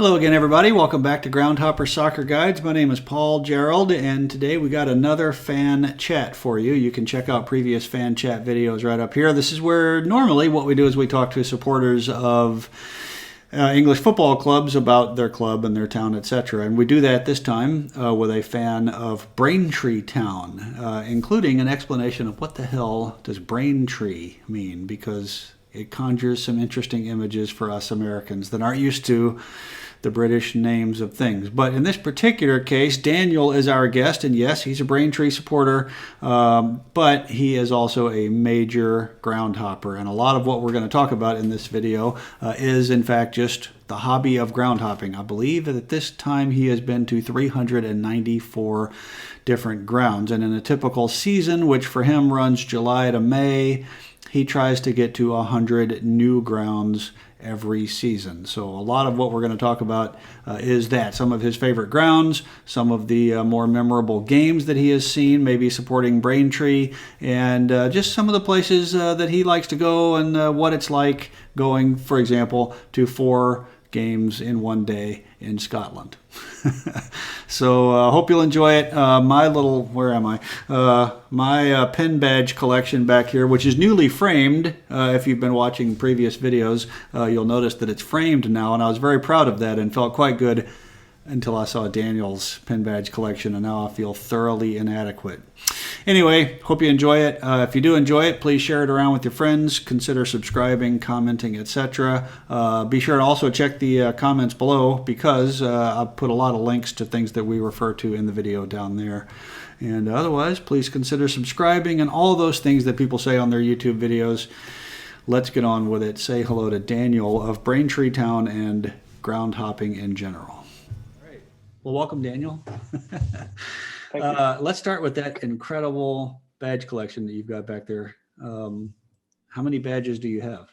Hello again, everybody. Welcome back to Groundhopper Soccer Guides. My name is Paul Gerald, and today we got another fan chat for you. You can check out previous fan chat videos right up here. This is where normally what we do is we talk to supporters of English football clubs about their club and their town, etc. And we do that this time with a fan of Braintreetown, including an explanation of what the hell does Braintree mean, because it conjures some interesting images for us Americans that aren't used to the British names of things. But in this particular case, Daniel is our guest, and yes, he's a Braintree supporter, but he is also a major groundhopper. And a lot of what we're going to talk about in this video is, in fact, just the hobby of groundhopping. I believe that at this time he has been to 394 different grounds. And in a typical season, which for him runs July to May, he tries to get to 100 new grounds every season. So a lot of what we're going to talk about is that. Some of his favorite grounds, some of the more memorable games that he has seen, maybe supporting Braintree, and just some of the places that he likes to go and what it's like going, for example, to 4 games in one day in Scotland. So I hope you'll enjoy it. My little, where am I? My pen badge collection back here, which is newly framed. If you've been watching previous videos, you'll notice that it's framed now, and I was very proud of that and felt quite good until I saw Daniel's pen badge collection, and now I feel thoroughly inadequate. Anyway, hope you enjoy it. If you do enjoy it, please share it around with your friends. Consider subscribing, commenting, etc. Be sure to also check the comments below, because I put a lot of links to things that we refer to in the video down there. And otherwise, please consider subscribing and all those things that people say on their YouTube videos. Let's get on with it. Say hello to Daniel of Braintreetown Town and groundhopping in general. Well, welcome, Daniel. Let's start with that incredible badge collection that you've got back there. How many badges do you have?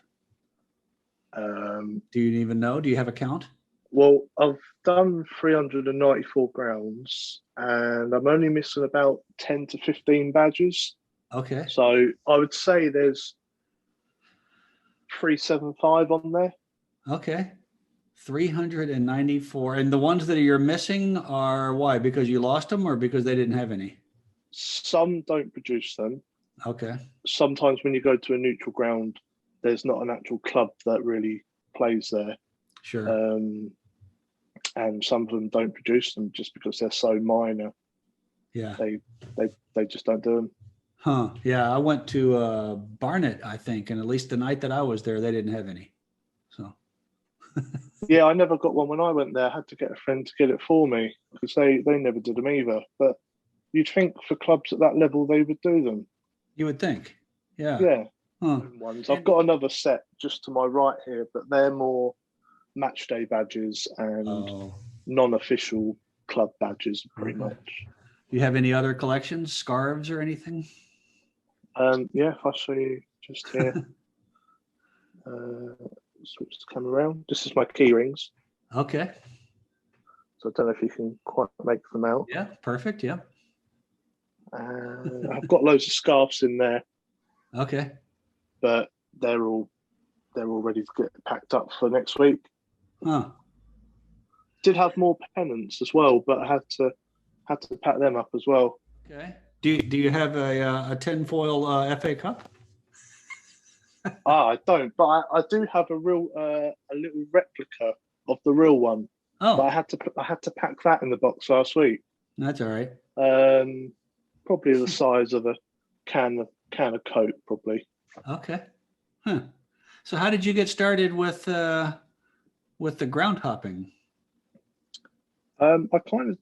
Do you even know? Do you have a count? Well, I've done 394 grounds, and I'm only missing about 10 to 15 badges. Okay. So I would say there's 375 on there. Okay. 394. And the ones that you're missing are why? Because you lost them or because they didn't have any? Some don't produce them. Okay. Sometimes when you go to a neutral ground, there's not an actual club that really plays there. Sure. And some of them don't produce them just because they're so minor. Yeah. They just don't do them. Huh. Yeah. I went to Barnet, I think, and at least the night that I was there, they didn't have any. So. Yeah, I never got one when I went there. I had to get a friend to get it for me because they never did them either. But you'd think for clubs at that level, they would do them. You would think. Yeah. Yeah. Huh. Ones. I've got another set just to my right here, but they're more match day badges and non-official club badges, pretty much. Do you have any other collections, scarves or anything? Yeah, if I show you just here. Switch the camera around. This is my key rings. Okay. So I don't know if you can quite make them out. Yeah, perfect. Yeah. I've got loads of scarves in there. Okay. But they're all ready to get packed up for next week. Huh. Did have more pennants as well, but I had to pack them up as well. Okay. Do you have a tinfoil FA Cup? I don't, but I do have a little replica of the real one. Oh, but I had to pack that in the box last week. that's all right. Probably the size of a can of Coke, probably. Okay. Huh. So how did you get started with the groundhopping? I kind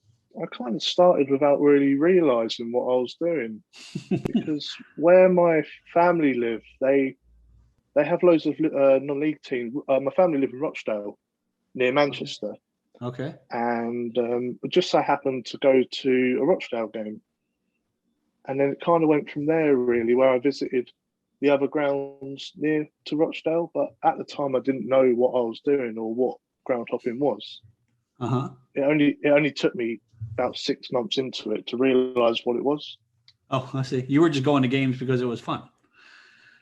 of started without really realizing what I was doing because where my family live, they have loads of non-league teams. My family live in Rochdale, near Manchester. Okay. And just so happened to go to a Rochdale game. And then it kind of went from there, really, where I visited the other grounds near to Rochdale. But at the time, I didn't know what I was doing or what groundhopping was. Uh-huh. It only took me about 6 months into it to realise what it was. Oh, I see. You were just going to games because it was fun.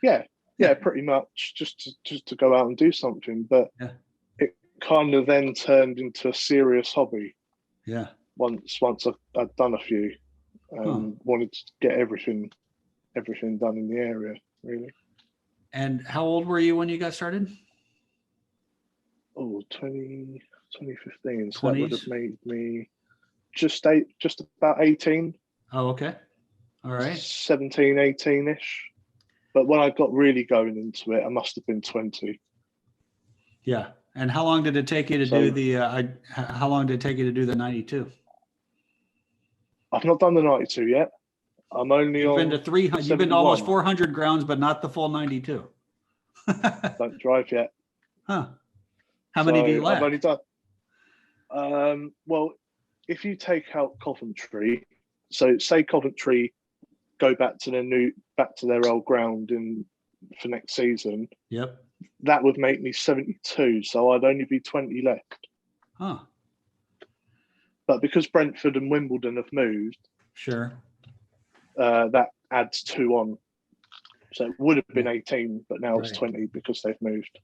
Yeah, pretty much just to go out and do something. But yeah. it kind of then turned into a serious hobby Yeah. once I'd done a few Huh. and wanted to get everything done in the area, really. And how old were you when you got started? Oh, 2015. So that would have 20s? made me just about 18, Oh, okay. All right. 17, 18-ish. But when I got really going into it, I must have been 20. Yeah. And how long did it take you to do So the, how long did it take you to do the 92? I've not done the 92 yet. I'm only You've been to on 300, you've been to almost 71. 400 grounds, but not the full 92. Don't drive yet. Huh. How many do you So I've only lack? done, well, if you take out Coventry, so say Coventry go back to their old ground for next season, Yep. that would make me 72. So I'd only be 20 left. Huh. But because Brentford and Wimbledon have moved, Sure. that adds 2 on. So it would have been Yeah. 18, but now it's Right. 20 because they've moved.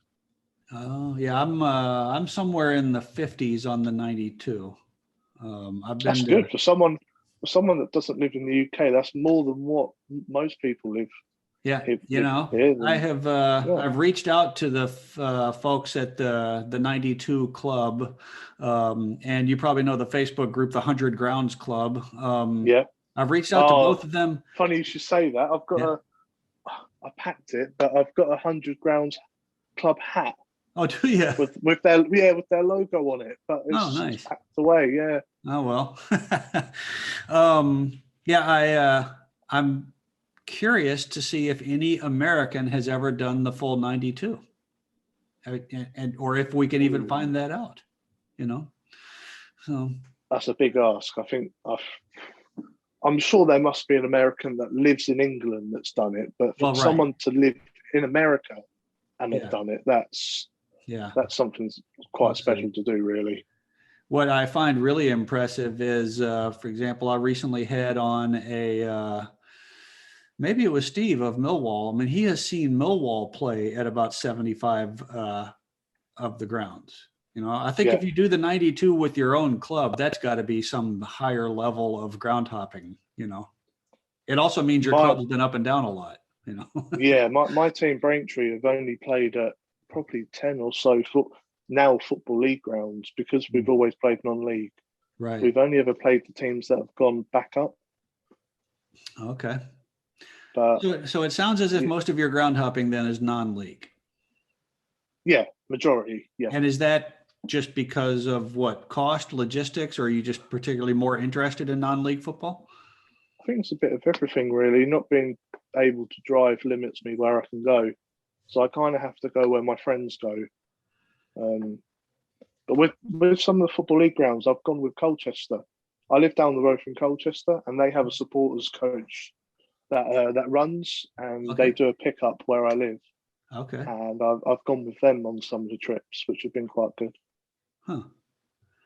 Oh, yeah. I'm somewhere in the 50s on the 92. I've That's been to, good for someone that doesn't live in the UK. That's more than what most people live yeah, live here. And yeah, I've reached out to the folks at the 92 Club, and you probably know the Facebook group, the 100 Grounds Club. yeah. I've reached out to Oh, both of them. funny you should say that. Yeah. I packed it, but I've got 100 grounds club hat Oh, do you? with their logo on it, but Oh, it's nice. packed away. Yeah, Oh, well. Yeah, I'm curious to see if any American has ever done the full 92, and or if we can even ooh, find that out, you know? So, that's a big ask. I'm sure there must be an American that lives in England that's done it, but for well, right. someone to live in America and have Yeah. done it, that's Yeah. something quite Let's see. special to do, really. What I find really impressive is, for example, I recently had on maybe it was Steve of Millwall. I mean, he has seen Millwall play at about 75 of the grounds. You know, I think if Yeah, you do the 92 with your own club, that's got to be some higher level of ground hopping, you know. It also means your my club's been up and down a lot, you know. my team Braintree have only played at probably 10 or so football league grounds because we've always played non-league. Right. We've only ever played the teams that have gone back up, Okay. but So it sounds as if most of your ground hopping then is non-league. yeah, majority, yeah. And is that just because of what, cost, logistics, or are you just particularly more interested in non-league football? I think it's a bit of everything, really. Not being able to drive limits me where I can go, so I kind of have to go where my friends go. Um, but with some of the football league grounds, I've gone with Colchester. I live down the road from Colchester, and they have a supporters coach that runs, and they Okay. do a pickup where I live. Okay. And I've gone with them on some of the trips, which have been quite good. Huh.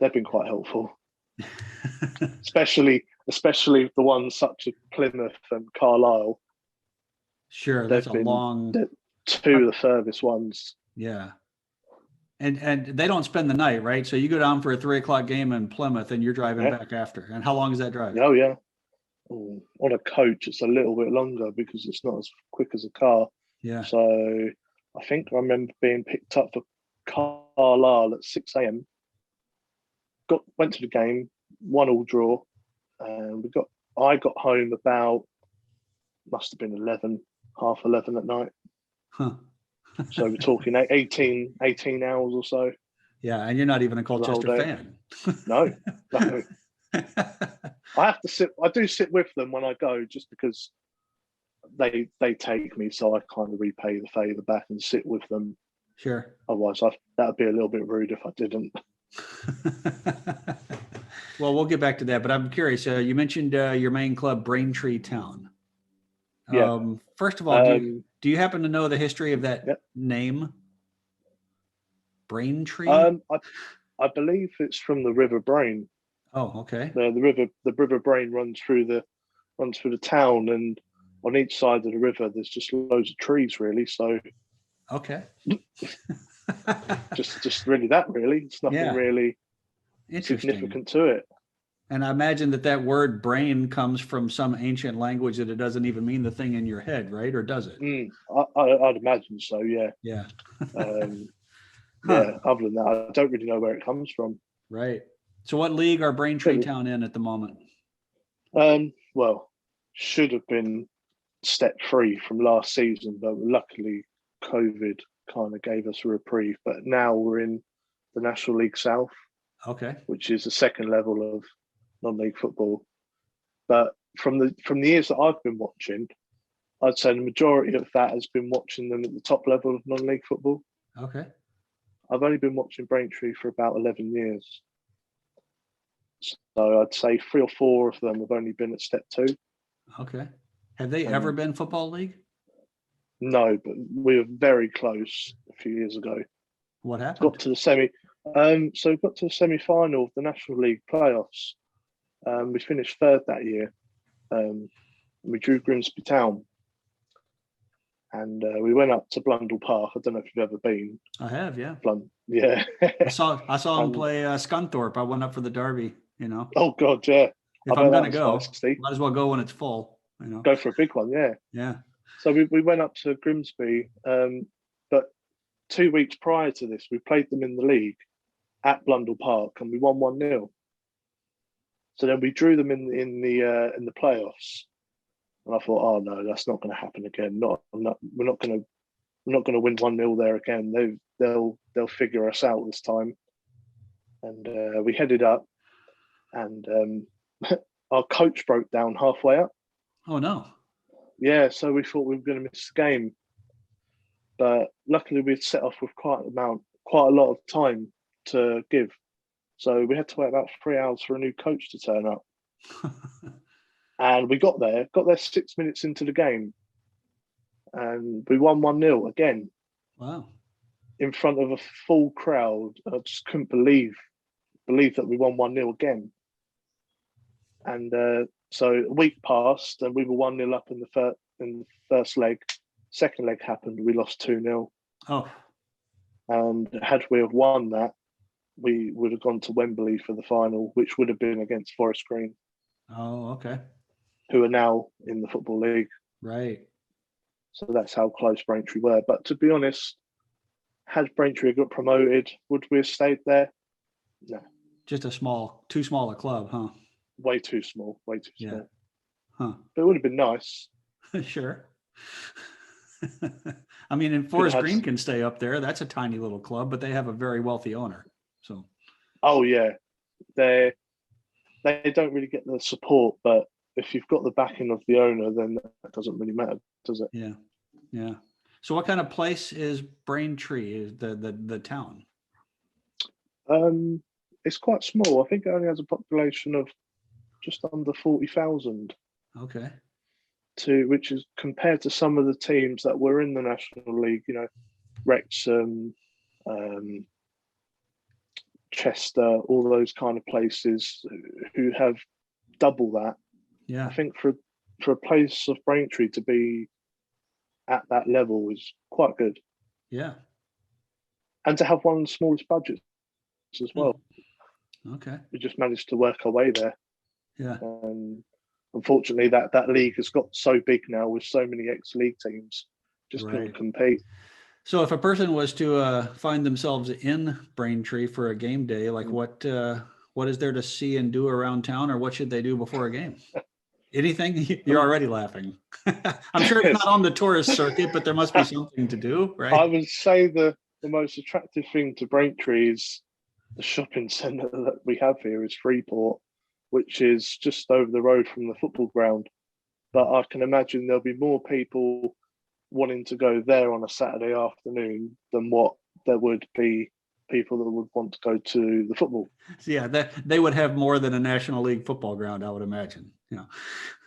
They've been quite helpful, especially the ones such as Plymouth and Carlisle. Sure. That's They've a been long, they're two of the furthest ones. yeah. And they don't spend the night, right? So you go down for a 3 o'clock game in Plymouth and you're driving Yeah. back after. And how long is that drive? Oh yeah. Oh, on a coach, it's a little bit longer because it's not as quick as a car. Yeah. So I think I remember being picked up for Carlisle at 6 a.m. Went to the game, 1-1 draw, and I got home about must have been 11, half 11 at night. Huh. So we're talking 18 hours or so Yeah. And you're not even a for the whole Colchester day. fan. No, no. I do sit with them when I go just because they take me, so I kind of repay the favour back and sit with them. Sure. Otherwise, that would be a little bit rude if I didn't. Well, we'll get back to that, but I'm curious. You mentioned your main club, Braintree Town. Yeah. First of all, Um, do you happen to know the history of that yeah. name, Braintree? I believe it's from the River Brain. Oh, okay. The River Brain runs through the town, and on each side of the river, there's just loads of trees, really. So Okay. Just really that. Really, it's nothing Yeah, really interesting. significant to it. And I imagine that word brain comes from some ancient language that it doesn't even mean the thing in your head, right? Or does it? I'd imagine so. Yeah. Yeah. Um, Huh. yeah. Other than that, I don't really know where it comes from. Right. So what league are Braintree But, Town in at the moment? well, should have been step three from last season, but luckily COVID kind of gave us a reprieve. But now we're in the National League South, Okay. which is the second level of non-league football. But from the years that I've been watching, I'd say the majority of that has been watching them at the top level of non-league football. Okay. I've only been watching Braintree for about 11 years. So I'd say 3 or 4 of them have only been at step two. Okay. Have they ever And been football league? no, but we were very close a few years ago. What Got happened? to the semi. So we got to the semi-final of the National League playoffs. We finished third that year. We drew Grimsby Town, and we went up to Blundell Park. I don't know if you've ever been. I have, yeah. Yeah. I saw him And play Scunthorpe. I went up for the derby, oh god, yeah. I If I'm bet that gonna was go, feisty. might as well go when it's full. Go for a big one, yeah. Yeah. So we went up to Grimsby, but 2 weeks prior to this, we played them in the league at Blundell Park, and we won 1-0. So then we drew them in the playoffs, and I thought, oh no, that's not going to happen again. We're not going to win 1-0 there again. They'll figure us out this time. And we headed up, and our coach broke down halfway up. Oh no. Yeah, so we thought we were going to miss the game, but luckily we'd set off with quite a lot of time to give. So we had to wait about 3 hours for a new coach to turn up. And we got there 6 minutes into the game, and we won 1-0 again. Wow. In front of a full crowd. I just couldn't believe that we won 1-0 again. And so a week passed, and we were 1-0 up in the first leg. Second leg happened, we lost 2-0. Oh. And had we have won that, we would have gone to Wembley for the final, which would have been against Forest Green. Oh, okay. Who are now in the Football League. Right. So that's how close Braintree were. But to be honest, had Braintree got promoted, would we have stayed there? No. Just too small a club, huh? Way too small. Yeah. Huh. But it would have been nice. Sure. I mean, and Forest Green can stay up there. That's a tiny little club, but they have a very wealthy owner. So. Oh yeah, they don't really get the support, but if you've got the backing of the owner, then that doesn't really matter, does it? Yeah, yeah. So, what kind of place is Braintree? Is the town? It's quite small. I think it only has a population of just under 40,000. Okay. Which is compared to some of the teams that were in the National League, Wrexham, Chester, all those kind of places who have double that. Yeah. I think for a place of Braintree to be at that level is quite good. Yeah. And to have one of the smallest budgets as well. Okay. We just managed to work our way there. Yeah. Unfortunately, that league has got so big now with so many ex-league teams, just couldn't compete. So if a person was to find themselves in Braintree for a game day, like what is there to see and do around town, or what should they do before a game? Anything? You're already laughing. I'm sure it's not on the tourist circuit, but there must be something to do, right? I would say the most attractive thing to Braintree is the shopping centre that we have here is Freeport, which is just over the road from the football ground. But I can imagine there'll be more people wanting to go there on a Saturday afternoon than what there would be people that would want to go to the football. So yeah, they would have more than a National League football ground, I would imagine.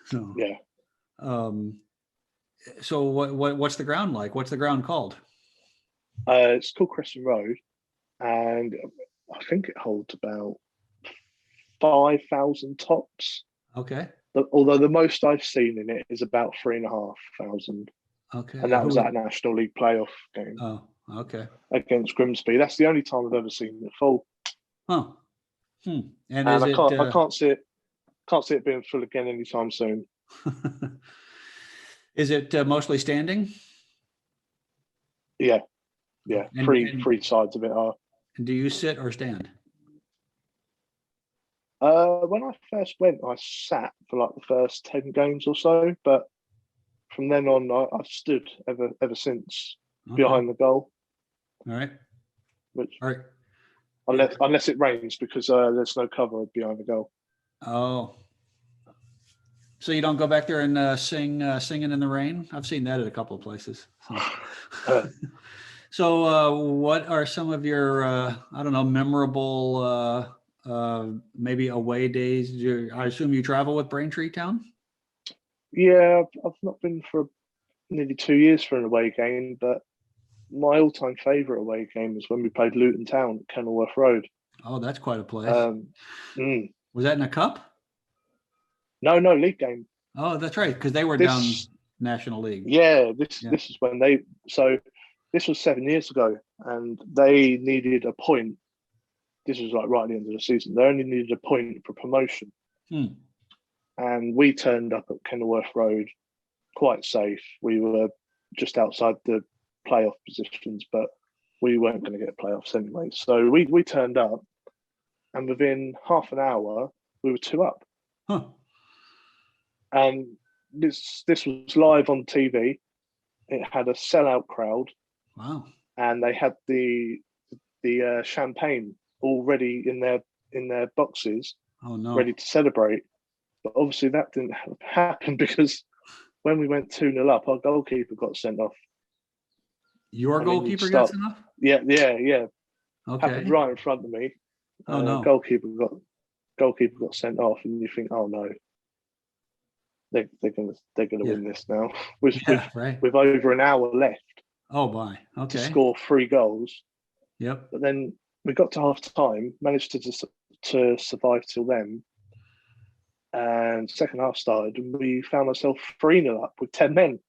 So yeah. So what's the ground like? What's the ground called? It's called Crescent Road, and I think it holds about 5,000 tops. Okay. Although the most I've seen in it is about 3,500. Okay. And that was at a National League playoff game. Oh, Okay. against Grimsby. That's the only time I've ever seen it full. Huh. And And is it? I can't see it being full again anytime soon. Is it mostly standing? Yeah, And, three sides of it are. and do you sit or stand? When I first went, I sat for like the first 10 games or so, but from then on, I've stood ever since Okay. behind the goal. All right. Which All right. unless it rains, because there's no cover behind the goal. Oh. So you don't go back there and singing in the rain? I've seen that at a couple of places. So what are some of your I don't know, memorable maybe away days? I assume you travel with Braintreetown Town? Yeah, I've not been for nearly 2 years for an away game, but my all-time favourite away game was when we played Luton Town at Kenilworth Road. Oh, that's quite a place. Was that in a cup? No, league game. Oh, that's right, because they were down This, National League. yeah, this is when this was 7 years ago, and they needed a point. This was like right at the end of the season. They only needed a point for promotion. And we turned up at Kenilworth Road quite safe. We were just outside the playoff positions, but we weren't going to get playoffs anyway. So we turned up, and within half an hour, we were 2 up. Huh. And this was live on TV. It had a sellout crowd. Wow. And they had the champagne already in their boxes. Oh no. Ready to celebrate. But obviously that didn't happen, because when we went 2-0 up, our goalkeeper got sent off. Your goalkeeper got sent off? Yeah. Okay. Happened right in front of me. Oh no. Goalkeeper got sent off, and you think, oh no, they're gonna win this now. With over an hour left. Oh my. Okay. To score 3 goals. Yep. But then we got to half time, managed to survive till then. And second half started, and we found ourselves 3-0 up with 10 men.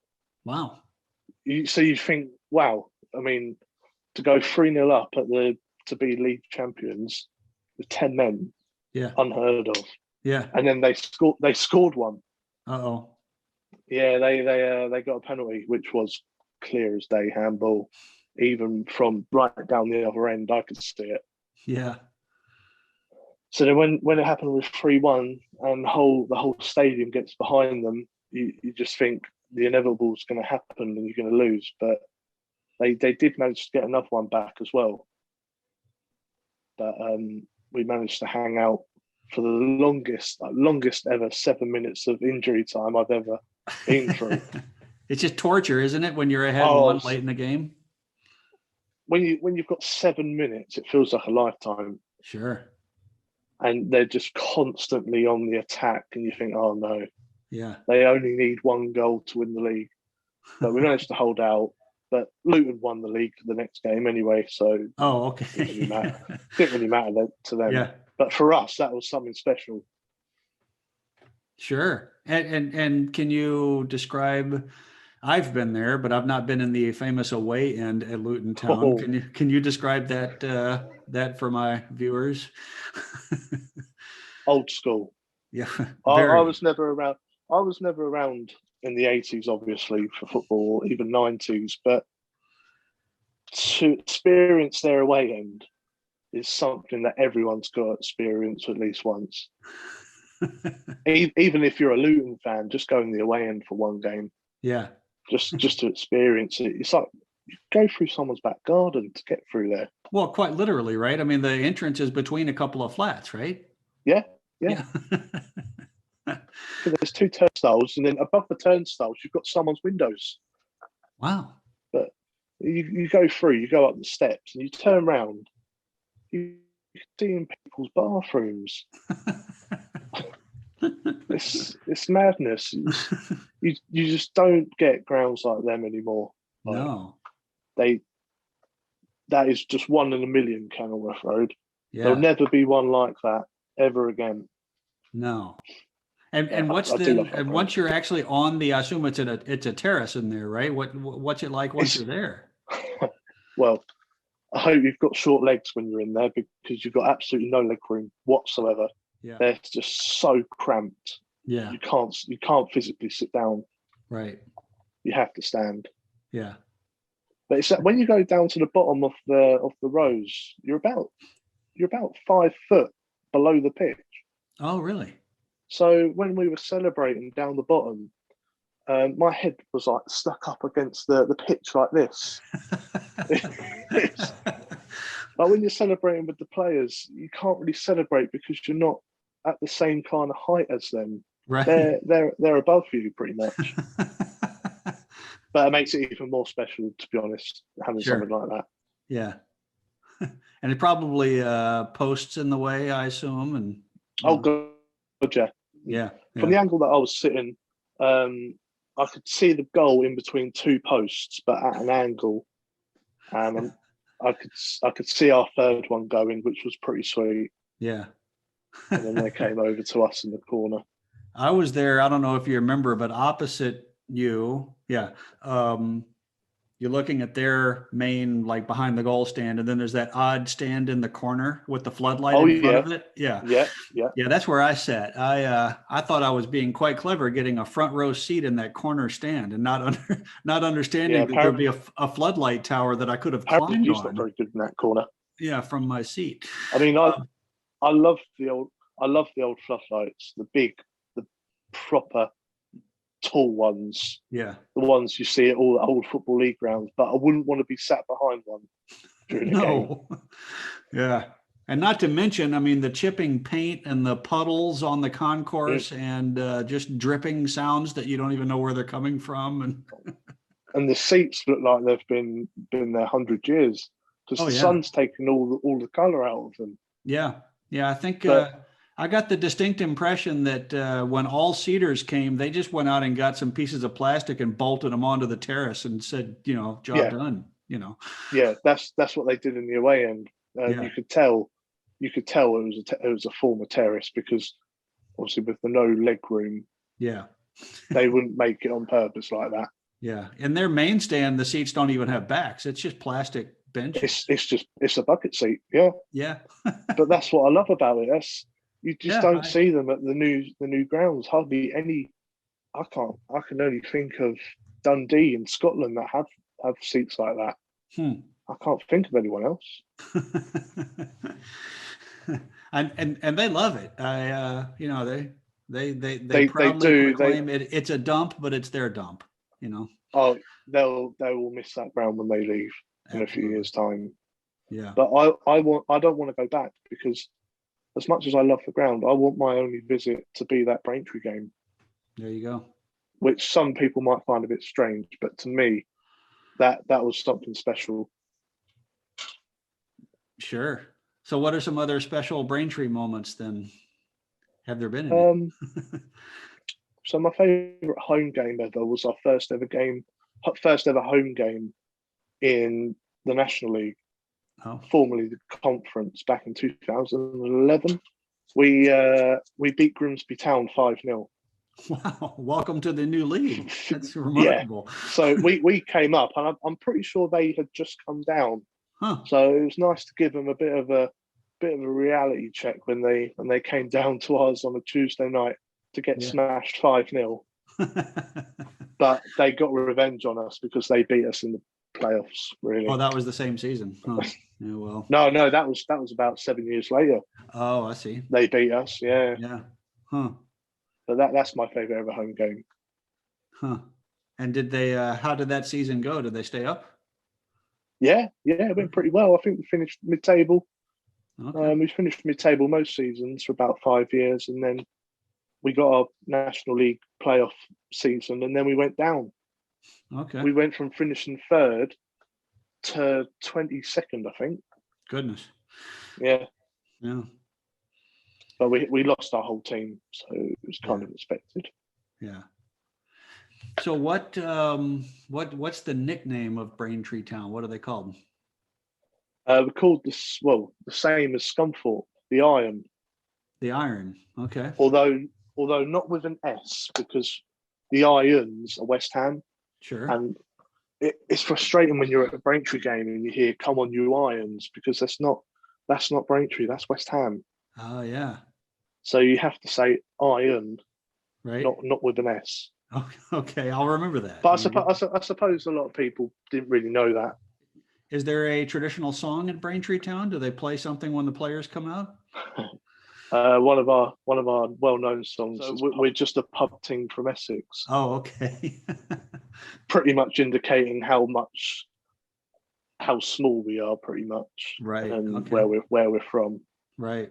Wow. So you think, wow, I mean, to go 3-0 up to be league champions with 10 men, unheard of. Yeah. And then they scored one. Uh-oh. Yeah, they got a penalty, which was clear as day, handball. Even from right down the other end, I could see it. Yeah. So then when it happened with 3-1 and the whole stadium gets behind them, you just think the inevitable is going to happen and you're going to lose. But they did manage to get another one back as well. But we managed to hang out for the longest ever 7 minutes of injury time I've ever been through. It's just torture, isn't it, when you're ahead one late in the game? When you've got 7 minutes, it feels like a lifetime. Sure. And they're just constantly on the attack, and you think, oh no. Yeah. They only need 1 goal to win the league. But we managed to hold out. But Luton won the league the next game anyway, so okay. Didn't really matter to them. Yeah. But for us, that was something special. Sure. And can you describe? I've been there, but I've not been in the famous away end at Luton Town. Oh. Can you describe that for my viewers? Old school. Yeah. I was never around. I was never around in the 80s, obviously, for football, even 90s. But to experience their away end is something that everyone's got to experience at least once. Even if you're a Luton fan, just going the away end for one game. Yeah. Just to experience it. It's like you go through someone's back garden to get through there. Well, quite literally, right? I mean, the entrance is between a couple of flats, right? Yeah. So there's 2 turnstiles, and then above the turnstiles, you've got someone's windows. Wow. But you go through, you go up the steps, and you turn around, you see in people's bathrooms. It's madness. You just don't get grounds like them anymore. No. That is just 1 in a million, Kenilworth Road. Yeah. There'll never be one like that ever again. No. And once you're actually on the, I assume it's a terrace in there, right? What's it like once you're there? well, I hope you've got short legs when you're in there because you've got absolutely no leg room whatsoever. Yeah. They're just so cramped. Yeah. You can't physically sit down. Right. You have to stand. Yeah. But it's that when you go down to the bottom of the rows, you're about 5 foot below the pitch. Oh, really? So when we were celebrating down the bottom, my head was like stuck up against the pitch like this. It's, like when you're celebrating with the players, you can't really celebrate because you're not at the same kind of height as them. Right. They're above you pretty much. But it makes it even more special, to be honest, having Sure. something like that. Yeah. And it probably posts in the way, I assume. And Oh, God, yeah. Yeah. From the angle that I was sitting, I could see the goal in between two posts, but at an angle. And I could see our third one going, which was pretty sweet. Yeah. And then they came over to us in the corner. I was there. I don't know if you remember, but opposite you, yeah. You're looking at their main, like behind the goal stand, and then there's that odd stand in the corner with the floodlight in front of it. Yeah. Yeah. That's where I sat. I thought I was being quite clever, getting a front row seat in that corner stand, and not understanding that there'd be a floodlight tower that I could have climbed He's on. not very good in that corner. Yeah, from my seat. I mean, I love the old floodlights, the proper tall ones. Yeah. The ones you see at all the old football league grounds, but I wouldn't want to be sat behind one during a game. Yeah. And not to mention, I mean, the chipping paint and the puddles on the concourse and just dripping sounds that you don't even know where they're coming from. And the seats look like they've been there 100 years because the sun's taken all the color out of them. Yeah. I think I got the distinct impression that when all seaters came, they just went out and got some pieces of plastic and bolted them onto the terrace and said, job done. Yeah, that's what they did in the away end. You could tell it was a former terrace because obviously with the no leg room, they wouldn't make it on purpose like that. Yeah, in their main stand, the seats don't even have backs; it's just plastic benches. It's a bucket seat. Yeah. But that's what I love about it. You just don't see them at the new grounds. Hardly any. I can only think of Dundee in Scotland that have seats like that. I can't think of anyone else. and they love it. They proudly proclaim it. It's a dump, but it's their dump. Oh, they will miss that ground when they leave in a few years' time. Yeah. But I don't want to go back because as much as I love the ground, I want my only visit to be that Braintree game. There you go. Which some people might find a bit strange, but to me, that was something special. Sure. So what are some other special Braintree moments then? Have there been any? So my favourite home game ever was our first ever home game in the National League, formerly the Conference, back in 2011. We beat Grimsby Town 5-0. Wow! Welcome to the new league. That's remarkable. Yeah. So we came up, and I'm pretty sure they had just come down. So it was nice to give them a bit of a reality check when they came down to us on a Tuesday night to get smashed 5-0. But they got revenge on us because they beat us in the playoffs. Really? Oh, that was the same season. Huh. Yeah, well. No, that was about 7 years later. Oh, I see. They beat us. Yeah. Yeah. Huh. But that's my favorite ever home game. Huh. And did they? How did that season go? Did they stay up? Yeah, it went pretty well. I think we finished mid-table. Okay. We finished mid-table most seasons for about 5 years, and then we got our National League playoff season, and then we went down. Okay. We went from finishing third to 22nd, I think. Goodness. Yeah. Yeah. But we lost our whole team, so it was kind of expected. Yeah. So what's the nickname of Braintreetown? Town? What are they called? We're called the same as Scunthorpe, the Iron. The Iron. Okay. Although not with an S, because the Irons are West Ham. Sure. And it's frustrating when you're at a Braintree game and you hear "Come on, you Irons," because that's not Braintree, that's West Ham. Oh yeah. So you have to say Iron, Right. not with an S. Oh, okay, I'll remember that. But I suppose a lot of people didn't really know that. Is there a traditional song in Braintreetown? Do they play something when the players come out? One of our well-known songs. So we're just a pub team from Essex, Oh, okay. pretty much indicating how small we are, pretty much, Right. and Okay. where we're from. Right.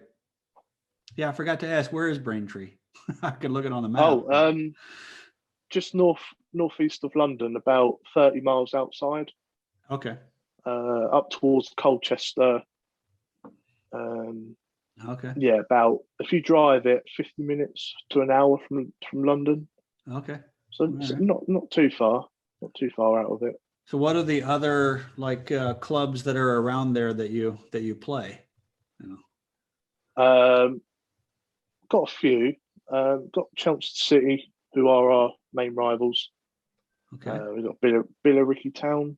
Yeah, I forgot to ask, where is Braintree? I could look it on the map. Oh, just northeast of London, about 30 miles outside, Okay. up towards Colchester. Okay. Yeah, about if you drive it, 50 minutes to an hour from London. Okay. So All right. not too far, out of it. So what are the other like clubs that are around there that you play? You know? Got a few. Got Chelsea City, who are our main rivals. Okay. We've got Braintreetown Town,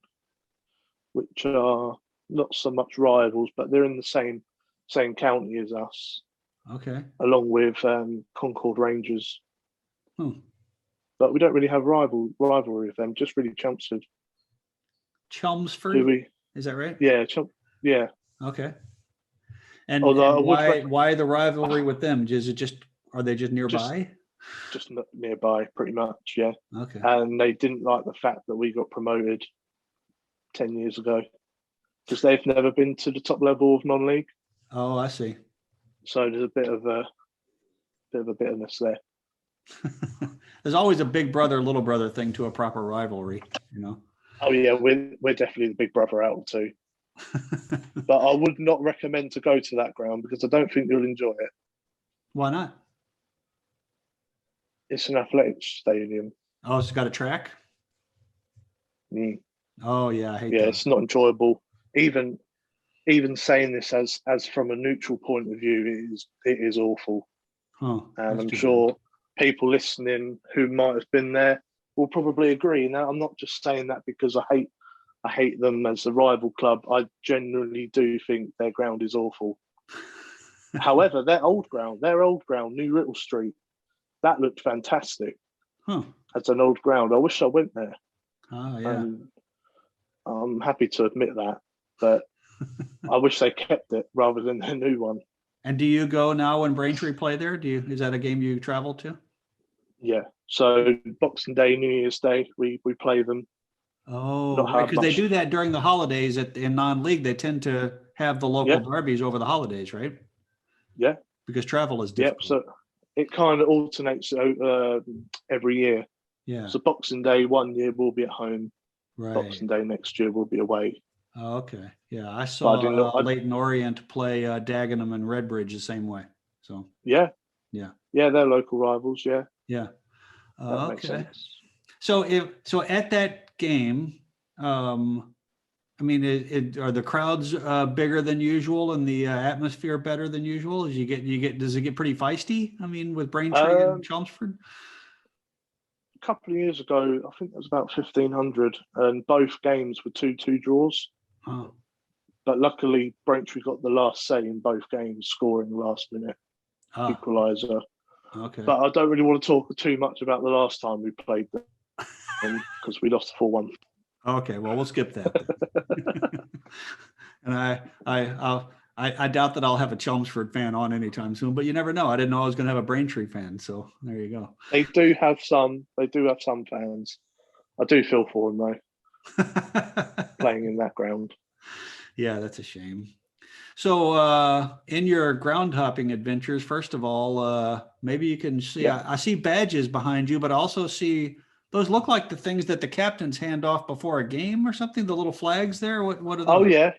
which are not so much rivals, but they're in the same county as us, Okay. along with Concord Rangers. Hmm. But we don't really have rivalry with them. Just really Chelmsford. Chelmsford, is that right? Yeah, yeah. Okay. And Although I would why the rivalry with them? Are they just nearby? just nearby, pretty much, yeah. Okay. And they didn't like the fact that we got promoted 10 years ago because they've never been to the top level of non-league. Oh, I see. So there's a bit of a bitterness there. There's always a big brother, little brother thing to a proper rivalry, you know. Oh yeah, we're definitely the big brother out too. But I would not recommend to go to that ground because I don't think you'll enjoy it. Why not? It's an athletics stadium. Oh, it's got a track? Mm. Oh yeah, I hate Yeah, those. it's not enjoyable. Even saying this as from a neutral point of view, it is awful. Huh, And that's I'm too sure people listening who might have been there will probably agree. Now, I'm not just saying that because I hate them as a rival club. I genuinely do think their ground is awful. However, their old ground, New Riddle Street, that looked fantastic. Huh. As an old ground. I wish I went there. Oh yeah. I'm happy to admit that, but I wish they kept it rather than their new one. And do you go now when Braintree play there? Is that a game you travel to? Yeah. So Boxing Day, New Year's Day, we play them. Oh, right, because they do that during the holidays in non-league. They tend to have the local derbies over the holidays, right? Yeah. Because travel is difficult. difficult. So it kind of alternates every year. Yeah. So Boxing Day one year we'll be at home. Right. Boxing Day next year we'll be away. Oh, okay. Yeah, I saw Leighton Orient play Dagenham and Redbridge the same way. So yeah, yeah, they're local rivals. Yeah, yeah. That makes sense. So at that game, I mean, are the crowds bigger than usual and the atmosphere better than usual? Does it get pretty feisty? I mean, with Braintree and Chelmsford. A couple of years ago, I think it was about 1,500, and both games were 2-2 draws. Oh. But luckily, Braintree got the last say in both games, scoring the last minute equaliser. Okay. But I don't really want to talk too much about the last time we played them because we lost 4-1. Okay, well, we'll skip that then. And I doubt that I'll have a Chelmsford fan on anytime soon, but you never know. I didn't know I was going to have a Braintree fan, so there you go. They do have some fans. I do feel for them though, playing in that ground. Yeah, that's a shame. So in your ground hopping adventures, first of all, maybe you can see, I see badges behind you, but I also see those look like the things that the captains hand off before a game or something, the little flags there. What are those? Oh yeah.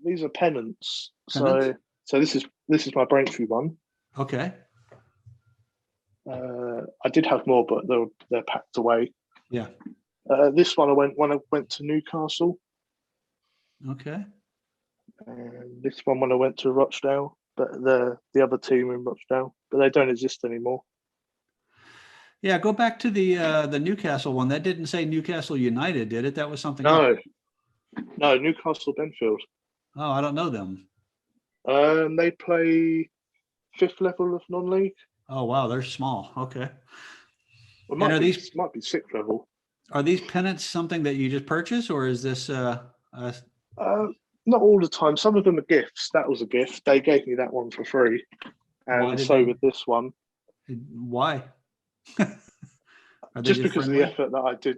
These are pennants. So this is my Braintree one. Okay. I did have more, but they're packed away. Yeah. This one I went when I went to Newcastle. Okay. And this one when I went to Rochdale, but the other team in Rochdale, but they don't exist anymore. Yeah, go back to the Newcastle one. That didn't say Newcastle United, did it? That was something else. No, no, Newcastle Benfield. Oh, I don't know them. They play fifth level of non-league. Oh, wow, they're small. Okay. It And might be sixth level. are these pennants something that you just purchase, or is this uh Uh, Not all the time. Some of them are gifts. That was a gift. They gave me that one for free, why and did so they with this one, why? Are they just just because of the friendly? effort that I did.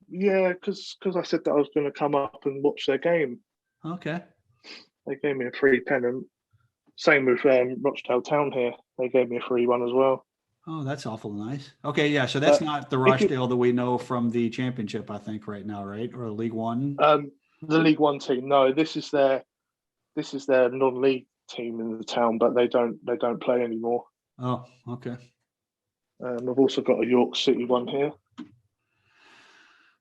Yeah, because I said that I was going to come up and watch their game. Okay. They gave me a free pennant. Same with Rochdale Town here. They gave me a free one as well. Oh, that's awful nice. Okay, yeah, so that's But not the if you Rochdale that we know from the championship, I think, right now, right? Or League One. the League One team, no, this is their non-league team in the town, but they don't play anymore. Oh, okay. I've also got a York City one here.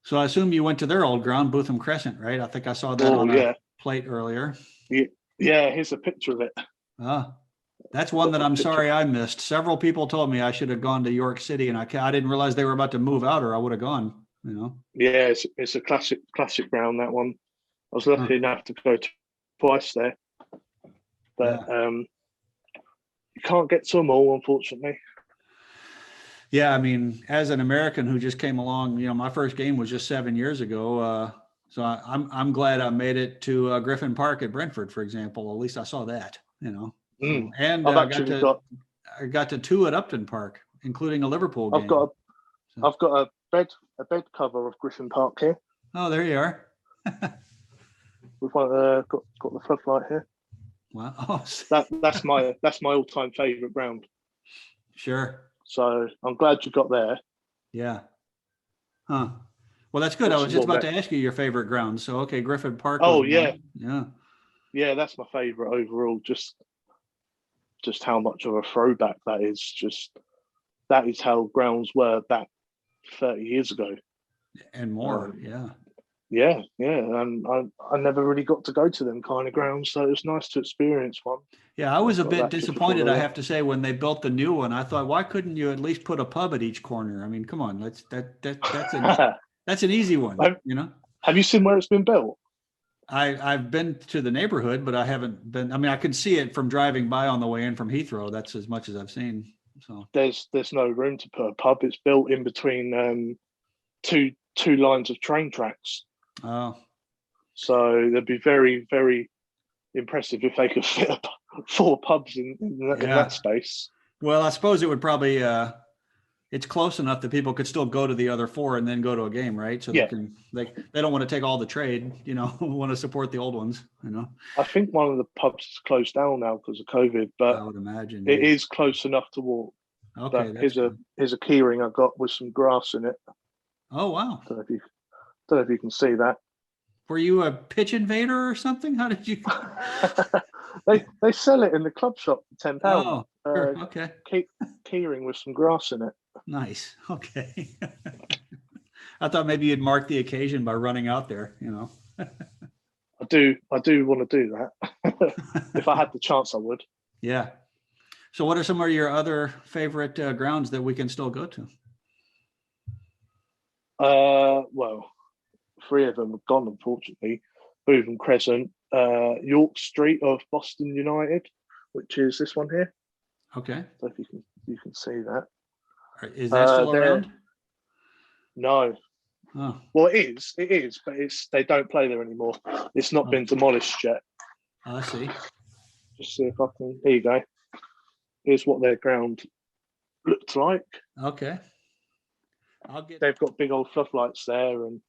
So I assume you went to their old ground, Bootham Crescent, right? I think I saw that Oh on a yeah, plate earlier. yeah. Here's a picture of it. Ah, that's one Got that a I'm picture. sorry I missed. Several people told me I should have gone to York City, and I didn't realize they were about to move out, or I would have gone. You know. Yeah, it's a classic ground, that one. I was Huh. lucky enough to go twice there, but Yeah. you can't get to them all, unfortunately. Yeah, I mean, as an American who just came along, my first game was just 7 years ago. So I'm glad I made it to Griffin Park at Brentford, for example. At least I saw that. So, and I've actually got I got to two at Upton Park, including a Liverpool I've game. got So, I've got a bed cover of Griffin Park here. oh, there you are. We've got the floodlight here. Wow. Oh, That's my all-time favourite ground. sure. So I'm glad you got there. Yeah. Huh. Well, that's good. I Got was some just more about met. to ask you your favorite ground. So, okay, Griffin Park was Oh yeah, one. Yeah. yeah. That's my favourite overall. Just how much of a throwback that is. Just that is how grounds were back 30 years ago. And more. Um, Yeah. yeah, yeah. And I never really got to go to them kind of grounds, so it was nice to experience one. Yeah, I I was a got bit that just before disappointed, I I left. have to say, when they built the new one. I thought, why couldn't you at least put a pub at each corner? I mean, come on, that's an easy one, have, you know? have you seen where it's been built? I've been to the neighborhood, but I haven't been. I mean, I could see it from driving by on the way in from Heathrow. That's as much as I've seen. So, There's no room to put a pub. It's built in between two lines of train tracks. oh, So they'd be very impressive if they could fit four pubs in that yeah. space. Well, I suppose it would probably. It's close enough that people could still go to the other four and then go to a game, right? So Yeah, they don't want to take all the trade, want to support the old ones. I think one of the pubs is closed down now because of COVID, but I would imagine, it yeah. is close enough to walk. Okay, But that's good. here's a keyring I got with some grass in it. Oh, wow. Don't know if you can see that. Were you a pitch invader or something? How did you? They sell it in the club shop for £10. Oh, sure. Okay. Keyring with some grass in it. Nice. Okay. I thought maybe you'd mark the occasion by running out there. I do want to do that. If I had the chance, I would. Yeah. So, what are some of your other favorite grounds that we can still go to? Well, three of them have gone, unfortunately. Bootham Crescent, York Street of Boston United, which is this one here. Okay. So if you can see that. Is that still around? No. Oh. Well, it is, but they don't play there anymore. It's not been demolished yet. I see. Just see if I can. Here you go. Here's what their ground looked like. Okay. They've got big old floodlights there, and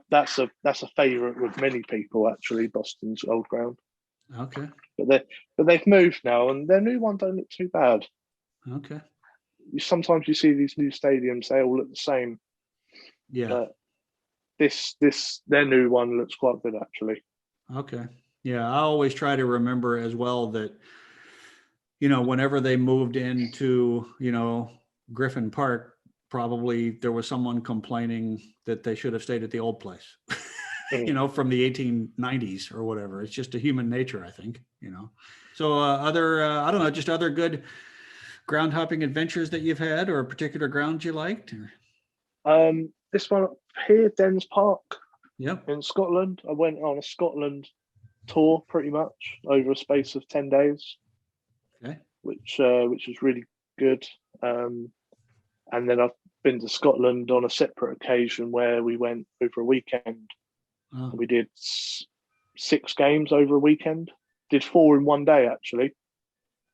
that's a favourite with many people actually. Boston's old ground. Okay. But they've moved now, and their new one don't look too bad. Okay. Sometimes you see these new stadiums; they all look the same. Yeah. But their new one looks quite good actually. Okay. Yeah, I always try to remember as well that, whenever they moved into, Griffin Park, probably there was someone complaining that they should have stayed at the old place, from the 1890s or whatever. It's just a human nature, I think. So I don't know, just other good ground hopping adventures that you've had, or a particular ground you liked? Or... This one up here, Dens Park Yep. in Scotland. I went on a Scotland tour pretty much over a space of 10 days, Okay. which was really good. And then I've been to Scotland on a separate occasion where we went over a weekend. Oh. We did 6 games over a weekend. Did 4 in one day, actually.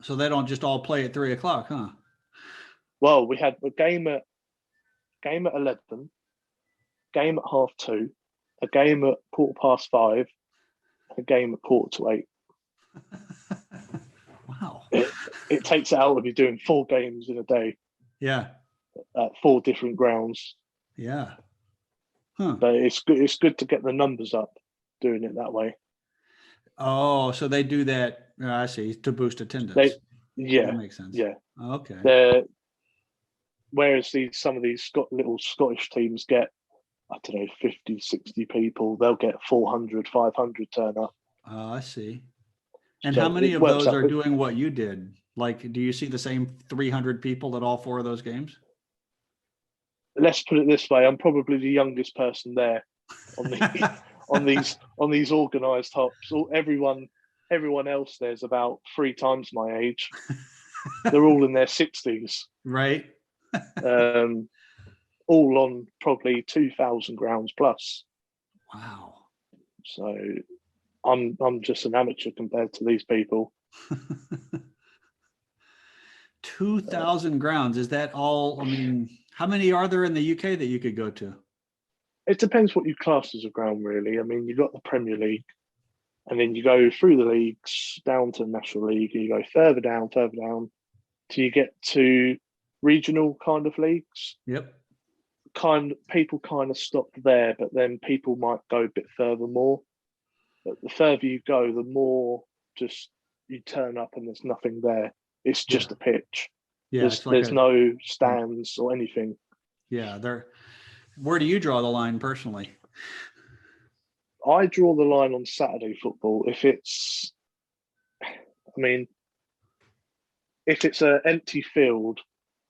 So they don't just all play at 3:00, huh? Well, we had a game at 11, game at 2:30, a game at 5:15, a game at 7:45. Wow. It takes it out of you doing 4 games in a day Yeah. at 4 different grounds. Yeah. Huh. But it's good. It's good to get the numbers up doing it that way. Oh, so they do that. I see, to boost attendance. Yeah, that makes sense. yeah. Okay. Whereas some of these little Scottish teams get, I don't know, 50, 60 people, they'll get 400, 500 turn up. Oh, I see. And So how many it of works those out. are doing what you did? Like, do you see the same 300 people at all 4 of those games? Let's put it this way: I'm probably the youngest person there on the on these organised hops. Everyone else there's about 3 times my age. They're all in their 60s. Right. All on probably 2,000 grounds plus. Wow. So I'm just an amateur compared to these people. 2,000 grounds. Is that all? I mean, how many are there in the UK that you could go to? It depends what you class as a ground, really. I mean, you've got the Premier League, and then you go through the leagues down to the National League, and you go further down till you get to regional kind of leagues. Yep. People kind of stop there, but then people might go a bit further more. But the further you go, the more just you turn up and there's nothing there. It's just a pitch. Yeah, there's no stands or anything. Yeah, where do you draw the line personally? I draw the line on Saturday football. If it's an empty field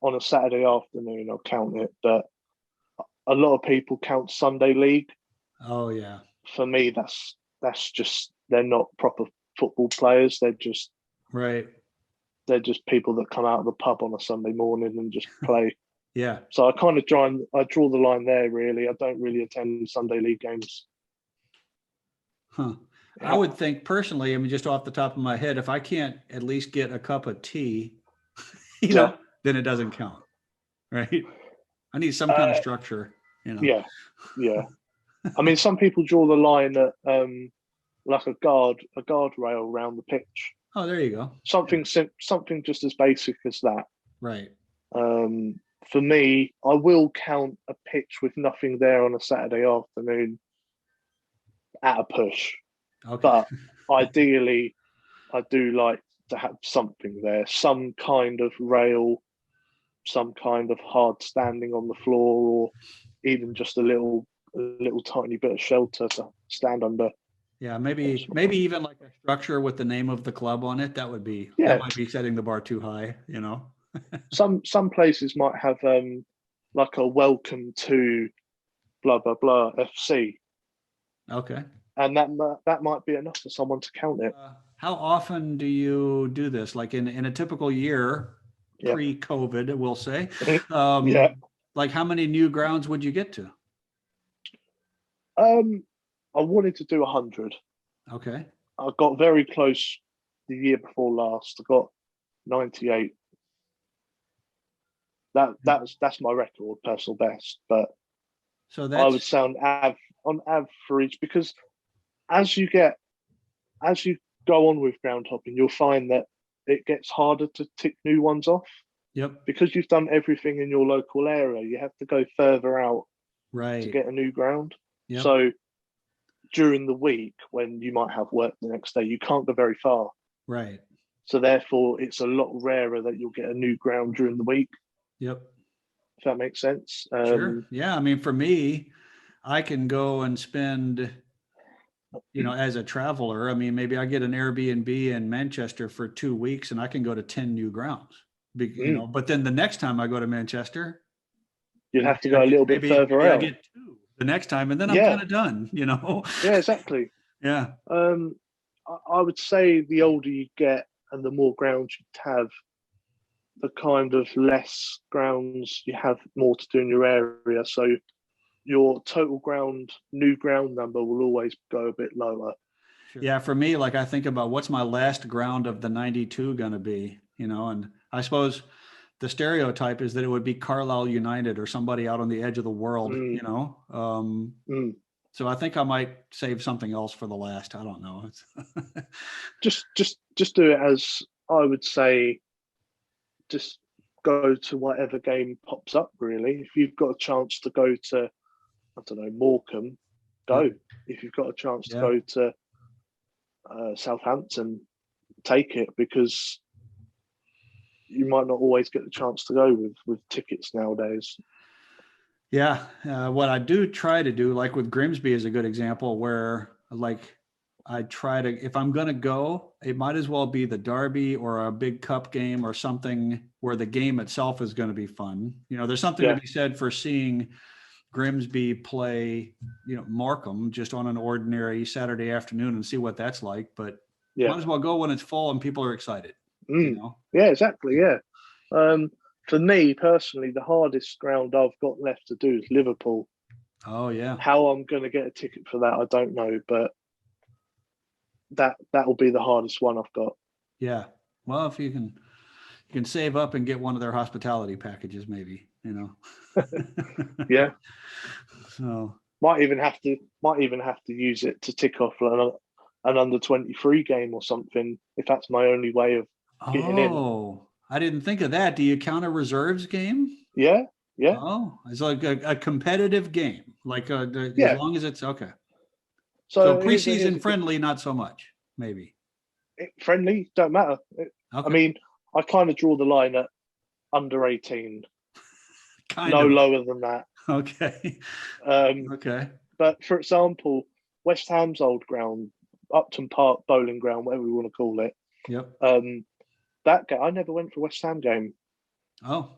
on a Saturday afternoon, I'll count it. But a lot of people count Sunday league. Oh yeah. For me, that's just, they're not proper football players. They're just people that come out of the pub on a Sunday morning and just play. Yeah. So I kind of draw the line there, really. I don't really attend Sunday league games. Huh. I would think personally, I mean, just off the top of my head, if I can't at least get a cup of tea, then it doesn't count, right? I need some kind of structure, Yeah. I mean, some people draw the line at like a guardrail around the pitch. Oh, there you go. Something just as basic as that. Right. For me, I will count a pitch with nothing there on a Saturday afternoon at a push. Okay. But ideally, I do like to have something there, some kind of rail, some kind of hard standing on the floor, or even just a little tiny bit of shelter to stand under. Yeah, maybe even like a structure with the name of the club on it. That might be setting the bar too high, Some places might have like a welcome to blah blah blah FC. Okay. And that might be enough for someone to count it. How often do you do this? Like in a typical year, pre-COVID, we'll say. Like how many new grounds would you get to? I wanted to do 100. Okay. I got very close the year before last. I got 98. That's my record, personal best. But so I would say on average, because as you go on with ground hopping, you'll find that it gets harder to tick new ones off. Yep. Because you've done everything in your local area, you have to go further out to get a new ground. Yep. So during the week, when you might have work the next day, you can't go very far. Right. So therefore, it's a lot rarer that you'll get a new ground during the week. Yep. If that makes sense. Sure. Yeah. I mean, for me, I can go and spend, as a traveler, I mean, maybe I get an Airbnb in Manchester for 2 weeks and I can go to 10 new grounds. But then the next time I go to Manchester, You'd have to go a little bit further maybe I out. get two the next time, and then I'm kind of done, Yeah, exactly. Yeah. I would say the older you get and the more grounds you have, the kind of less grounds you have more to do in your area. So your total new ground number will always go a bit lower. Yeah, for me, like I think about what's my last ground of the 92 going to be, and I suppose the stereotype is that it would be Carlisle United or somebody out on the edge of the world, So I think I might save something else for the last. I don't know. just do it as I would say. Just go to whatever game pops up. Really, if you've got a chance to go to, I don't know, Morecambe, go. Yeah. If you've got a chance to go to Southampton, take it, because you might not always get the chance to go with tickets nowadays. Yeah, what I do try to do, like with Grimsby is a good example, where like I try to, if I'm going to go, it might as well be the derby or a big cup game or something where the game itself is going to be fun. There's something to be said for seeing Grimsby play, Morecambe just on an ordinary Saturday afternoon and see what that's like. But might as well go when it's full and people are excited. Yeah, exactly. Yeah. For me personally, the hardest ground I've got left to do is Liverpool. Oh yeah. How I'm going to get a ticket for that, I don't know, but that will be the hardest one I've got. Yeah. Well, if you can save up and get one of their hospitality packages, maybe, Yeah. So might even have to use it to tick off an under 23 game or something, if that's my only way of getting in. Oh, I didn't think of that. Do you count a reserves game? Yeah. Oh, it's like a competitive game, like as long as it's okay. So preseason friendly, not so much, maybe. Friendly, don't matter. Okay. I mean, I kind of draw the line at under 18. No lower than that. Okay. Okay. But for example, West Ham's old ground, Upton Park Bowling Ground, whatever we want to call it. Yep. That game, I never went for a West Ham game. Oh.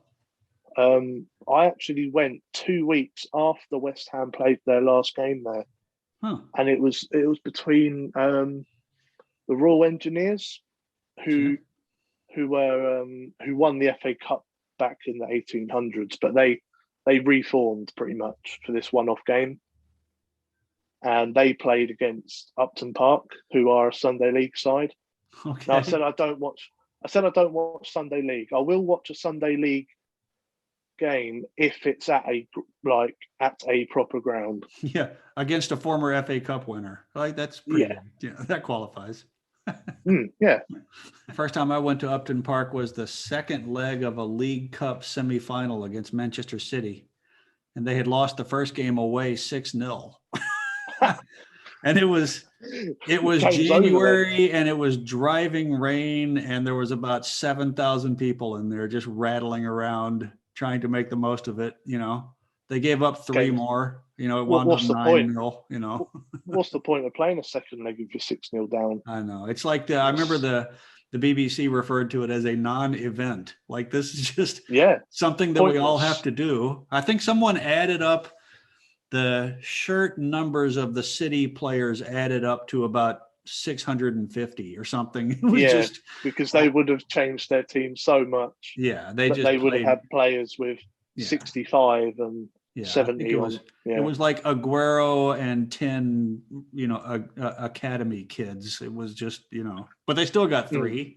I actually went 2 weeks after West Ham played their last game there. Huh. And it was between the Royal Engineers, who won the FA Cup back in the 1800s, but they reformed pretty much for this one-off game, and they played against Upton Park, who are a Sunday League side. Okay. Now I said I don't watch Sunday League. I will watch a Sunday League game if it's at a proper ground. Yeah, against a former FA Cup winner. Like that's pretty good. Yeah, that qualifies. Yeah. First time I went to Upton Park was the second leg of a League Cup semifinal against Manchester City, and they had lost the first game away 6-0. And it was January and it was driving rain, and there was about 7,000 people in there just rattling around trying to make the most of it. They gave up 3 more. It wound up 9-0. What's the point of playing a second leg if you're 6-0 down? I know. It's like I remember the BBC referred to it as a non-event. Like this is just something that we all have to do. I think someone added up the shirt numbers of the City players added up to about 650 or something. It was because they would have changed their team so much. Yeah, they would have had players with 65 and 70. It was like Aguero and 10, academy kids. It was just, but they still got 3,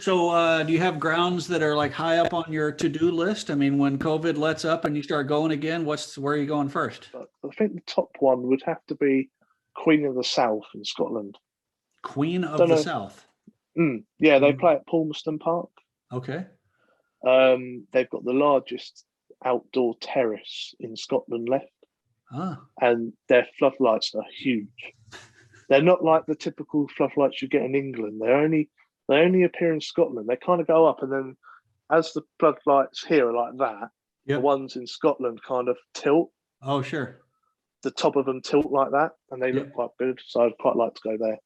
So do you have grounds that are like high up on your to-do list? I mean, when COVID lets up and you start going again, where are you going first? I think the top one would have to be Queen of the South in Scotland. Queen of the South? Yeah, they play at Palmerston Park. Okay. They've got the largest outdoor terrace in Scotland left, and their floodlights are huge. They're not like the typical floodlights you get in England. They only appear in Scotland. They kind of go up, and then as the floodlights here are like that, the ones in Scotland kind of tilt. Oh, sure. The top of them tilt like that, and they look quite good. So I'd quite like to go there.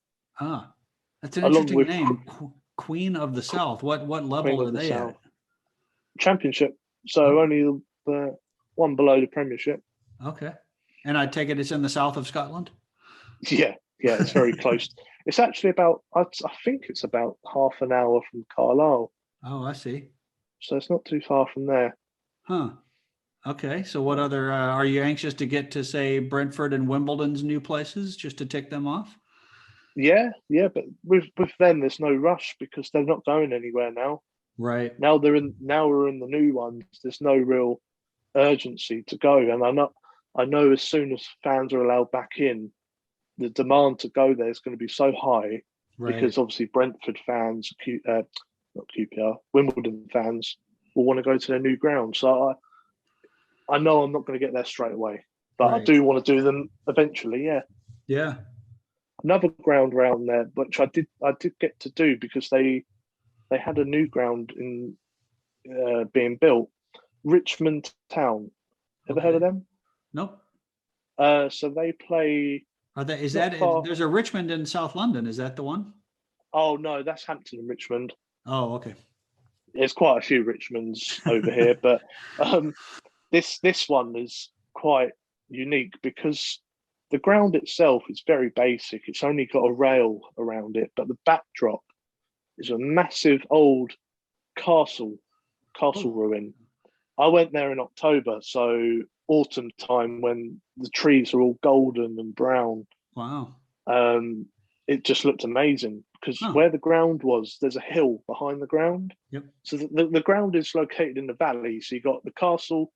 That's an interesting name. Queen of the South. What level are they at? Championship, so Oh, only the one below the Premiership. okay. And I take it it's in the south of Scotland? Yeah, yeah, it's very close. It's actually about, I think it's about half an hour from Carlisle, Oh, I see. so it's not too far from there. Huh. Okay. So what other are you anxious to get to, say, Brentford and Wimbledon's new places just to tick them off? Yeah, yeah, but with them, there's no rush because they're not going anywhere now. Right. Now we're in the new ones. There's no real urgency to go, and I know as soon as fans are allowed back in, the demand to go there is going to be so high Right. because obviously Brentford fans, not QPR, Wimbledon fans will want to go to their new ground. So I know I'm not going to get there straight away, but I Right. do want to do them eventually. Yeah, Yeah. another ground round there, which I did get to do because they had a new ground in being built, Richmond Town. Ever heard of Okay. them? Nope. So they play Is not that far. there's a Richmond in South London? Is that the one? Oh no, that's Hampton and Richmond. Oh, okay. There's quite a few Richmonds over here, but um, this one is quite unique because the ground itself is very basic. It's only got a rail around it, but the backdrop is a massive old castle castle Oh, ruin. I went there in October, so autumn time when the trees are all golden and brown. wow. Um, it just looked amazing because Huh. where the ground was, there's a hill behind the ground. Yep. So the ground is located in the valley. So you got the castle,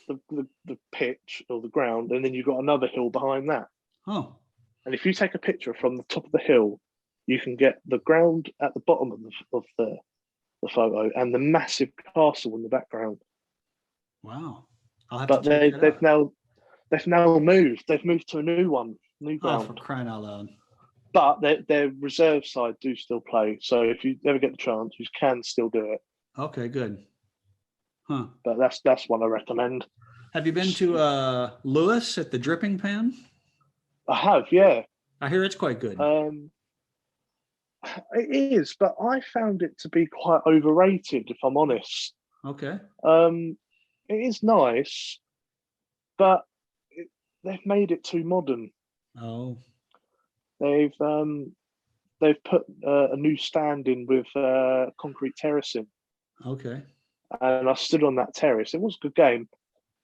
the pitch or the ground, and then you've got another hill behind that. Oh, And if you take a picture from the top of the hill, you can get the ground at the bottom of the photo and the massive castle in the background. wow. I'll have to But check that out. they've now moved. They've moved to a new one, new Oh, for ground. crying out loud. But their reserve side do still play. So if you ever get the chance, you can still do it. Okay, good. Huh. But that's one I recommend. Have you been to Lewis at the Dripping Pan? I have, yeah. I hear it's quite good. Um, it is, but I found it to be quite overrated, if I'm honest. Okay. Um, it is nice, but it, they've made it too modern. Oh, They've um, they've put a new stand in with concrete terracing, okay. and I stood on that terrace. It was a good game,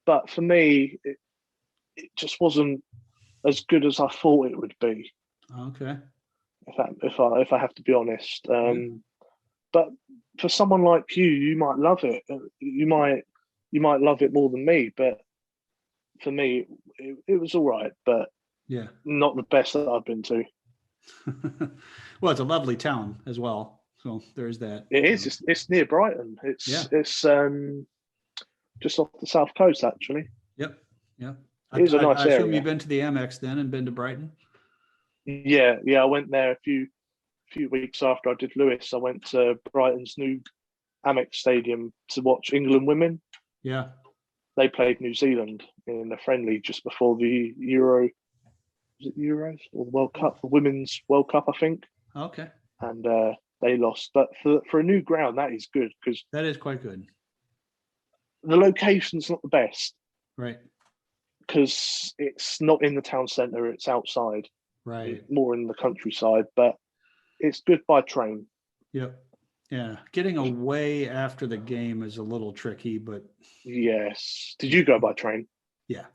but for me, it just wasn't as good as I thought it would be. Okay. If I have to be honest, Yeah. but for someone like you might love it. You might love it more than me. But for me, it was all right, but Yeah. not the best that I've been to. Well, it's a lovely town as well. So there's that. It is. It's near Brighton. Yeah. It's just off the south coast. Actually, Yep. Yep. it is a I nice assume you've area. been to the Amex then and been to Brighton. Yeah, yeah. I went there a few weeks after I did Lewis. I went to Brighton's new Amex Stadium to watch England women. Yeah. They played New Zealand in a friendly just before the Euro. Was it Euros or the World Cup? The Women's World Cup, I think. Okay. And they lost. But for a new ground, that is good because That is quite good. the location's not the best Right. because it's not in the town centre. It's outside, Right. more in the countryside. But it's good by train. Yep. Yeah. Getting away after the game is a little tricky, but Yes. Did you go by train? yeah.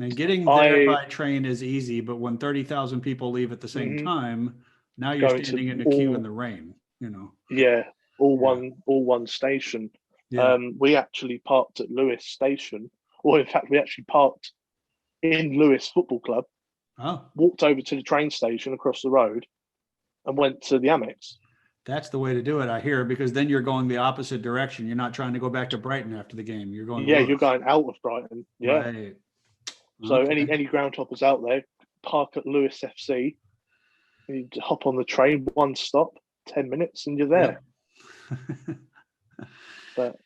And getting there I by train is easy, but when 30,000 people leave at the same mhm, time, now you're going to standing in a queue in all the rain, you know. yeah Yeah. all one station. Yeah. We actually parked at Lewis Station, or in fact, we actually parked in Lewis Football Club, Oh, walked over to the train station across the road, and went to the Amex. that's the way to do it, I hear, because then you're going the opposite direction. You're not trying to go back to Brighton after the game. You're going to Yeah, you're Lewis. going out of Brighton. Yeah. Right. So Okay. any groundhoppers out there, park at Lewis FC. You hop on the train, one stop, 10 minutes, and you're there. Yep. But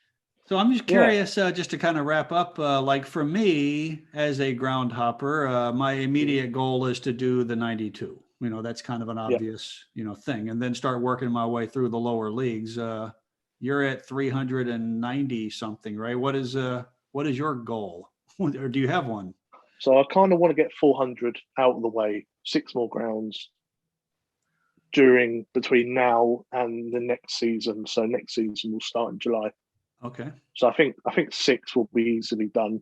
So I'm just yeah, curious, just to kind of wrap up, like for me as a ground hopper, my mm, immediate goal is to do the 92. That's kind of an yeah, obvious, thing, and then start working my way through the lower leagues. You're at 390 something, right? What is your goal? Or do you have one? So I kind of want to get 400 out of the way, 6 more grounds between now and the next season. So next season will start in July. Okay. So I think 6 will be easily done,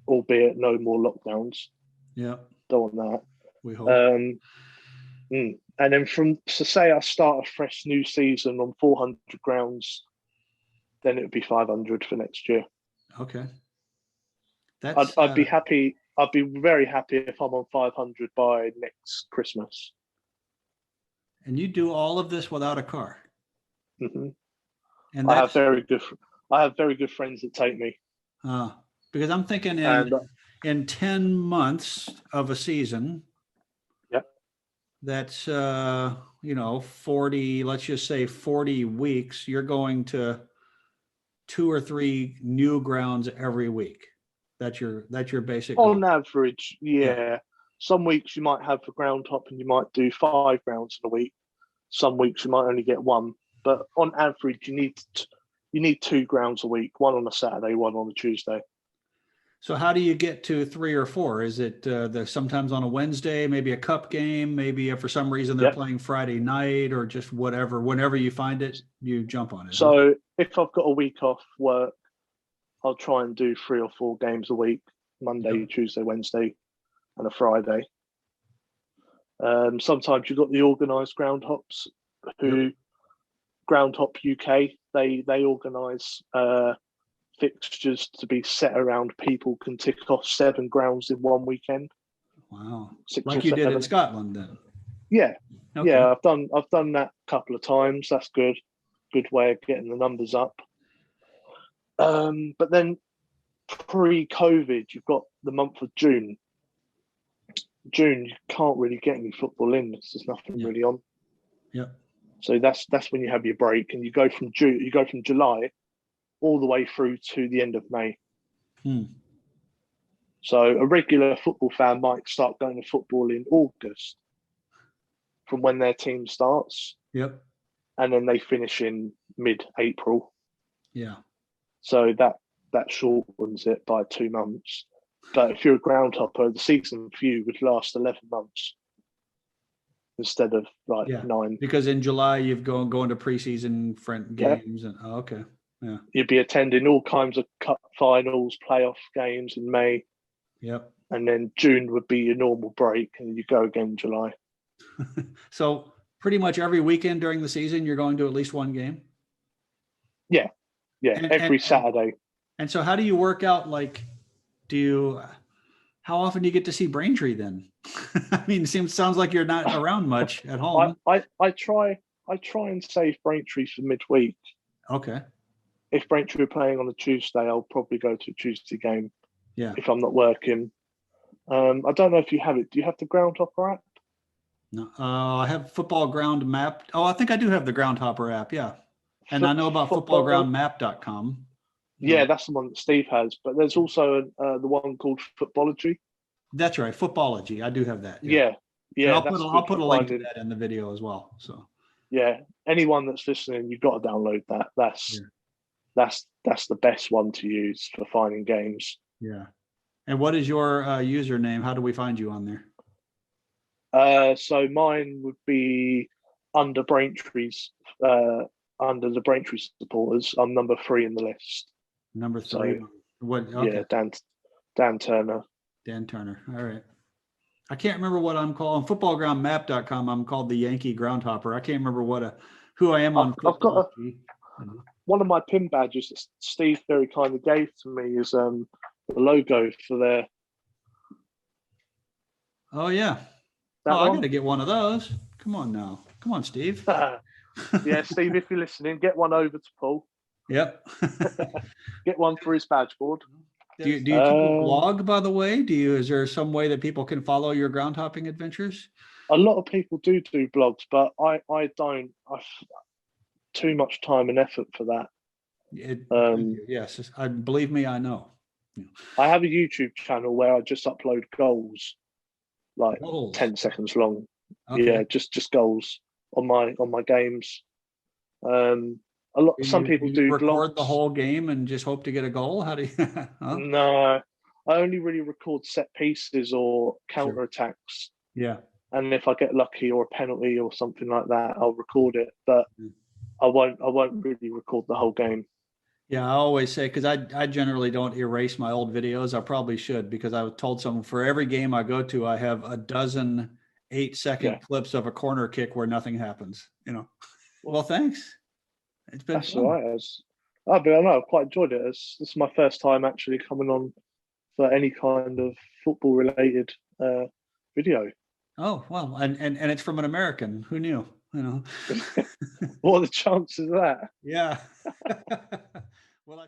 albeit no more lockdowns. Yeah. Don't want that. We hope. And then say I start a fresh new season on 400 grounds, then it would be 500 for next year. Okay. I'd be happy. I'd be very happy if I'm on 500 by next Christmas. And you do all of this without a car. Mm-hmm. And I have very good friends that take me. Because I'm thinking in 10 months of a season. Yep. That's 40. Let's just say 40 weeks. You're going to 2 or 3 new grounds every week. That's your basic on goal. average. Yeah. Some weeks you might have a ground hop and you might do 5 grounds in a week. Some weeks you might only get 1, but on average you need 2 grounds a week, 1 on a Saturday, 1 on a Tuesday. So how do you get to 3 or 4? Is it sometimes on a Wednesday, maybe a cup game, maybe if for some reason they're playing Friday night, or just whatever, whenever you find it, you jump on it? So if I've got a week off work, I'll try and do 3 or 4 games a week, Monday, Tuesday, Wednesday, and a Friday. Sometimes you've got the organised ground hops Ground Hop UK, they organise fixtures to be set around people can tick off 7 grounds in one weekend. Wow. 6 like or you 7. did in Scotland then? Yeah. Okay. Yeah, I've done that a couple of times. That's good. Good way of getting the numbers up. But then pre-COVID, you've got the month of June. June, you can't really get any football in. There's nothing really on. Yeah. So that's when you have your break, and you go from July all the way through to the end of May. So a regular football fan might start going to football in August from when their team starts. Yep. And then they finish in mid-April. Yeah. So that shortens it by 2 months. But if you're a ground hopper, the season for you would last 11 months instead of 9. Because in July you've gone to preseason games and okay. Yeah. You'd be attending all kinds of cup finals, playoff games in May. Yep. And then June would be your normal break, and you go again in July. So pretty much every weekend during the season, you're going to at least one game? Yeah. Every Saturday. And so how do you work out, how often do you get to see Braintree then? I mean, sounds like you're not around much at home. I try and save Braintree for midweek. Okay. If Braintree are playing on a Tuesday, I'll probably go to a Tuesday game. Yeah. If I'm not working. I don't know if you have it. Do you have the Groundhopper app? No, I have Football Ground Map. Oh, I think I do have the Groundhopper app. Yeah. And I know about footballgroundmap.com. Yeah, that's the one that Steve has. But there's also the one called Footballogy. That's right. Footballogy. I do have that. Yeah. I'll put a link to that in the video as well. So yeah, anyone that's listening, you've got to download that. That's the best one to use for finding games. Yeah. And what is your username? How do we find you on there? So mine would be under Braintree's under the Braintree supporters. I'm number 3 in the list. Number 3. So, what? Okay. Yeah, Dan Turner. Dan Turner. All right. I can't remember what I'm called on footballgroundmap.com. I'm called the Yankee Groundhopper. I can't remember who I am on. I've got one of my pin badges that Steve very kindly gave to me is the logo for their. Oh yeah. I got to get one of those. Come on now. Come on, Steve. Yeah, Steve, if you're listening, get one over to Paul. Yep. Get one for his badge board. Do you keep a blog, by the way? Is there some way that people can follow your ground hopping adventures? A lot of people do blogs, but I don't. I've too much time and effort for that. Yes, believe me, I know. I have a YouTube channel where I just upload goals, 10 seconds long. Okay. Yeah, just goals on my games. Some people You do record the vlogs. whole game and just hope to get a goal? How do you? Huh? No, I only really record set pieces or Sure. counter attacks. Yeah. And if I get lucky or a penalty or something like that, I'll record it. But I won't really record the whole game. Yeah, I always say because I generally don't erase my old videos. I probably should because I was told someone for every game I go to, I have a dozen 8-second Yeah, clips of a corner kick where nothing happens. Well, thanks. It's been that's all fun. right. I know, I've quite enjoyed it. This is my first time actually coming on for any kind of football related video. Oh, well, and it's from an American. Who knew? What are the chances of that? Yeah. Well, I